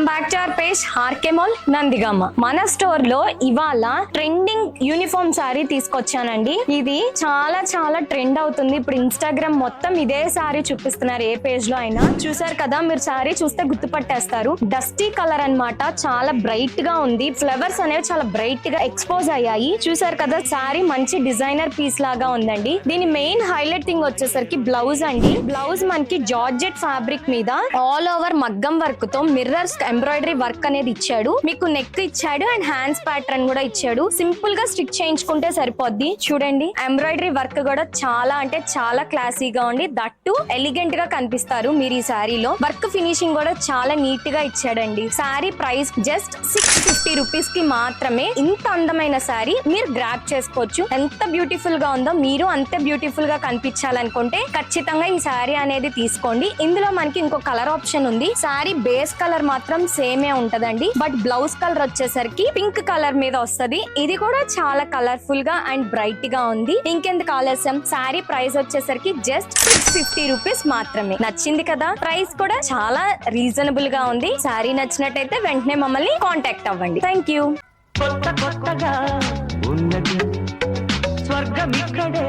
Welcome back to our page RK mall Nandigama. మన store లో ఇవాళ ట్రెండింగ్ యూనిఫామ్ సారీ తీసుకొచ్చానండి. ఇది చాలా చాలా ట్రెండ్ అవుతుంది ఇప్పుడు. ఇన్స్టాగ్రామ్ మొత్తం ఇదే సారీ చూపిస్తున్నారు, ఏ పేజ్ లో అయినా. చూసారు కదా, మీరు సారీ చూస్తే గుర్తుపట్టేస్తారు. డస్టీ కలర్ అన్నమాట, చాలా బ్రైట్ గా ఉంది. ఫ్లవర్స్ అనేవి చాలా బ్రైట్ గా ఎక్స్పోజ్ అయ్యాయి. చూసారు కదా, సారీ మంచి డిజైనర్ పీస్ లాగా ఉందండి. దీని మెయిన్ హైలైట్ థింగ్ వచ్చేసరికి బ్లౌజ్ అండి. బ్లౌజ్ మనకి జార్జెట్ ఫ్యాబ్రిక్ మీద ఆల్ ఓవర్ మగ్గం వర్క్ తో మిర్రర్స్ ఎంబ్రాయిడరీ వర్క్ అనేది ఇచ్చాడు. మీకు నెక్ ఇచ్చాడు అండ్ హ్యాండ్స్ ప్యాటర్న్ కూడా ఇచ్చాడు. సింపుల్ గా స్టిచ్ చేయించుకుంటే సరిపోద్ది. చూడండి, ఎంబ్రాయిడరీ వర్క్ కూడా చాలా అంటే చాలా క్లాసీగా ఉండి దట్టు ఎలిగెంట్ గా కనిపిస్తారు మీరు ఈ సారీలో. వర్క్ ఫినిషింగ్ కూడా చాలా నీట్ గా ఇచ్చాడండి. సారీ ప్రైస్ జస్ట్ 650 రూపీస్ కి మాత్రమే ఇంత అందమైన సారీ మీరు గ్రాప్ చేసుకోవచ్చు. ఎంత బ్యూటిఫుల్ గా ఉందో, మీరు అంతే బ్యూటిఫుల్ గా కనిపించాలనుకుంటే ఖచ్చితంగా ఈ సారీ అనేది తీసుకోండి. ఇందులో మనకి ఇంకో కలర్ ఆప్షన్ ఉంది. సారీ బేస్ కలర్ మాత్రం సేమే ఉంటదండి, బట్ బ్లౌజ్ కలర్ వచ్చేసరికి పింక్ కలర్ మీద వస్తది. ఇది కూడా చాలా కలర్ఫుల్ గా అండ్ బ్రైట్ గా ఉంది. ఇంకెందుకు ఆలస్యం, సారీ ప్రైస్ వచ్చేసరికి జస్ట్ 650 రూపీస్ మాత్రమే. నచ్చింది కదా, ప్రైస్ కూడా చాలా రీజనబుల్ గా ఉంది. సారీ నచ్చినట్టయితే వెంటనే మమ్మల్ని కాంటాక్ట్ అవ్వండి. Thank you. కొత్తగా ఉన్నది స్వర్గం ఇక్కడే